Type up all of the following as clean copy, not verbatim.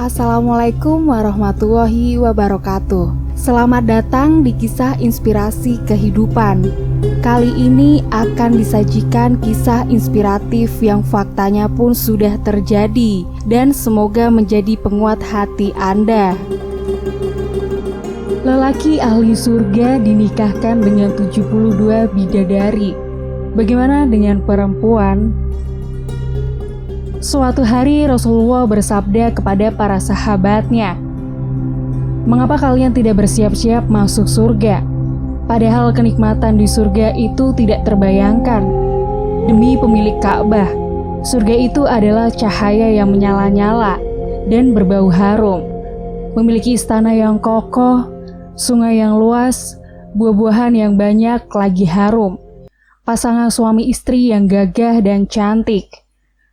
Assalamualaikum warahmatullahi wabarakatuh. Selamat datang di kisah inspirasi kehidupan. Kali ini akan disajikan kisah inspiratif yang faktanya pun sudah terjadi dan semoga menjadi penguat hati Anda. Lelaki ahli surga dinikahkan dengan 72 bidadari. Bagaimana dengan perempuan? Suatu hari Rasulullah bersabda kepada para sahabatnya, "Mengapa kalian tidak bersiap-siap masuk surga? Padahal kenikmatan di surga itu tidak terbayangkan. Demi pemilik Ka'bah, surga itu adalah cahaya yang menyala-nyala dan berbau harum. Memiliki istana yang kokoh, sungai yang luas, buah-buahan yang banyak lagi harum, pasangan suami istri yang gagah dan cantik,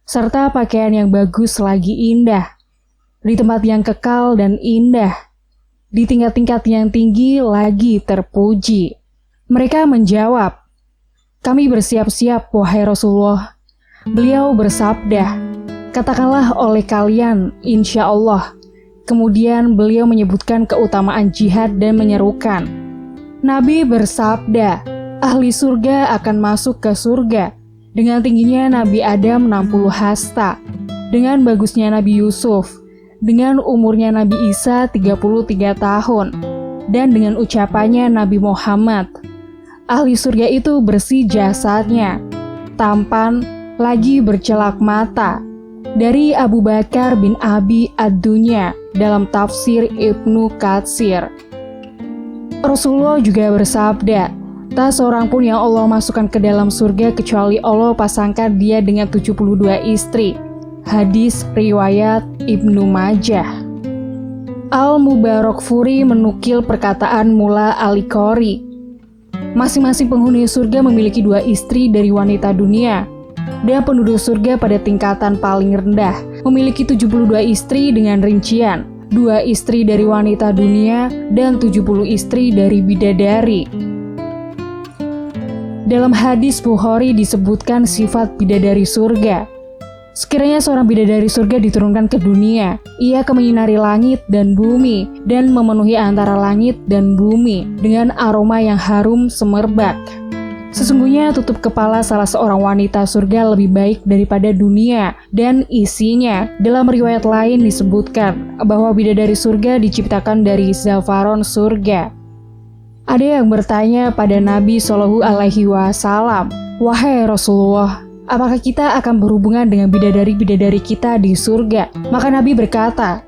serta pakaian yang bagus lagi indah, di tempat yang kekal dan indah, di tingkat-tingkat yang tinggi lagi terpuji." Mereka menjawab, "Kami bersiap-siap, wahai Rasulullah." Beliau bersabda, "Katakanlah oleh kalian, insya Allah." Kemudian beliau menyebutkan keutamaan jihad dan menyerukan, Nabi bersabda, "Ahli surga akan masuk ke surga dengan tingginya Nabi Adam 60 hasta, dengan bagusnya Nabi Yusuf, dengan umurnya Nabi Isa 33 tahun, dan dengan ucapannya Nabi Muhammad. Ahli surga itu bersih jasadnya, tampan, lagi bercelak mata." Dari Abu Bakar bin Abi Ad-Dunya dalam tafsir Ibnu Katsir. Rasulullah juga bersabda, "Tak seorang pun yang Allah masukkan ke dalam surga kecuali Allah pasangkan dia dengan 72 istri. Hadis riwayat Ibnu Majah. Al-Mubarakfuri menukil perkataan Mula Al-Qori. Masing-masing penghuni surga memiliki 2 istri dari wanita dunia, dan penduduk surga pada tingkatan paling rendah memiliki 72 istri dengan rincian 2 istri dari wanita dunia dan 70 istri dari bidadari. Dalam hadis Bukhari disebutkan sifat bidadari surga. Sekiranya seorang bidadari surga diturunkan ke dunia, ia akan menyinari langit dan bumi dan memenuhi antara langit dan bumi dengan aroma yang harum semerbak. Sesungguhnya tutup kepala salah seorang wanita surga lebih baik daripada dunia dan isinya." Dalam riwayat lain disebutkan bahwa bidadari surga diciptakan dari zafaron surga. Ada yang bertanya pada Nabi Shallallahu Alaihi Wasallam, "Wahai Rasulullah, apakah kita akan berhubungan dengan bidadari-bidadari kita di surga?" Maka Nabi berkata,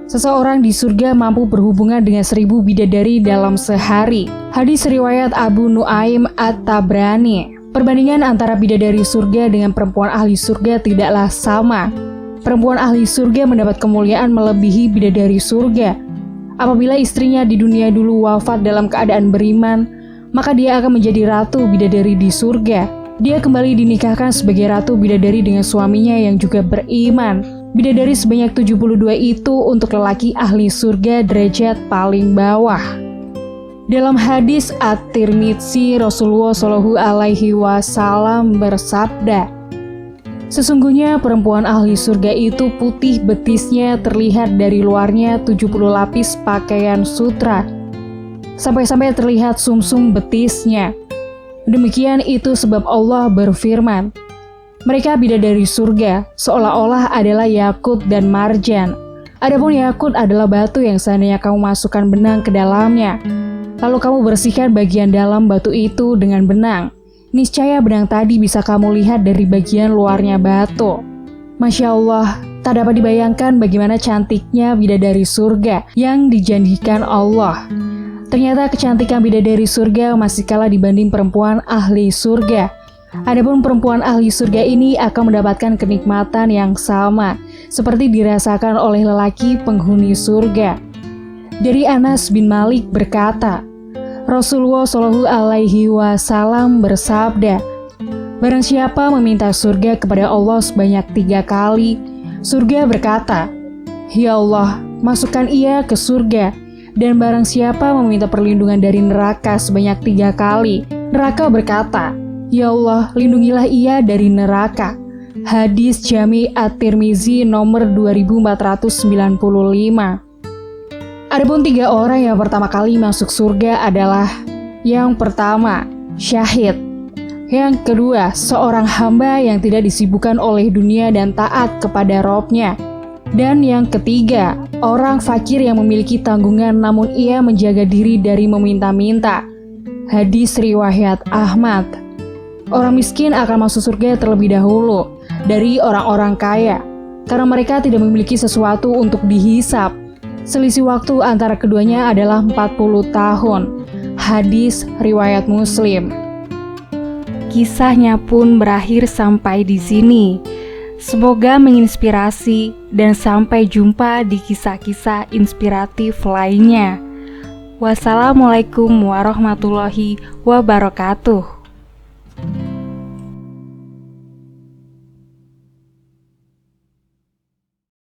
"Seseorang di surga mampu berhubungan dengan 1000 bidadari dalam sehari." Hadis riwayat Abu Nuaim At-Tabrani. Perbandingan antara bidadari surga dengan perempuan ahli surga tidaklah sama. Perempuan ahli surga mendapat kemuliaan melebihi bidadari surga. Apabila istrinya di dunia dulu wafat dalam keadaan beriman, maka dia akan menjadi ratu bidadari di surga. Dia kembali dinikahkan sebagai ratu bidadari dengan suaminya yang juga beriman. Bidadari sebanyak 72 itu untuk lelaki ahli surga derajat paling bawah. Dalam hadis At-Tirmidzi, Rasulullah Shallallahu Alaihi Wasallam bersabda, "Sesungguhnya perempuan ahli surga itu putih betisnya terlihat dari luarnya 70 lapis pakaian sutra, sampai-sampai terlihat sumsum betisnya. Demikian itu sebab Allah berfirman, mereka bidadari surga seolah-olah adalah yakut dan marjan. Adapun yakut adalah batu yang seandainya kamu masukkan benang ke dalamnya, lalu kamu bersihkan bagian dalam batu itu dengan benang, niscaya benang tadi bisa kamu lihat dari bagian luarnya batu." Masya Allah, tak dapat dibayangkan bagaimana cantiknya bidadari surga yang dijanjikan Allah. Ternyata kecantikan bidadari surga masih kalah dibanding perempuan ahli surga. Adapun perempuan ahli surga ini akan mendapatkan kenikmatan yang sama seperti dirasakan oleh lelaki penghuni surga. Dari Anas bin Malik berkata, Rasulullah Shallallahu Alaihi Wasallam bersabda, "Barang siapa meminta surga kepada Allah sebanyak 3 kali, surga berkata, 'Ya Allah, masukkan ia ke surga.' Dan barang siapa meminta perlindungan dari neraka sebanyak 3 kali, neraka berkata, 'Ya Allah, lindungilah ia dari neraka.' Hadis Jami At-Tirmizi nomor 2495. Adapun 3 orang yang pertama kali masuk surga adalah: yang pertama, syahid; yang kedua, seorang hamba yang tidak disibukkan oleh dunia dan taat kepada Robnya; dan yang ketiga, orang fakir yang memiliki tanggungan namun ia menjaga diri dari meminta-minta. Hadis riwayat Ahmad. Orang miskin akan masuk surga terlebih dahulu dari orang-orang kaya, karena mereka tidak memiliki sesuatu untuk dihisap. Selisih waktu antara keduanya adalah 40 tahun. Hadis riwayat Muslim. Kisahnya pun berakhir sampai di sini. Semoga menginspirasi dan sampai jumpa di kisah-kisah inspiratif lainnya. Wassalamualaikum warahmatullahi wabarakatuh.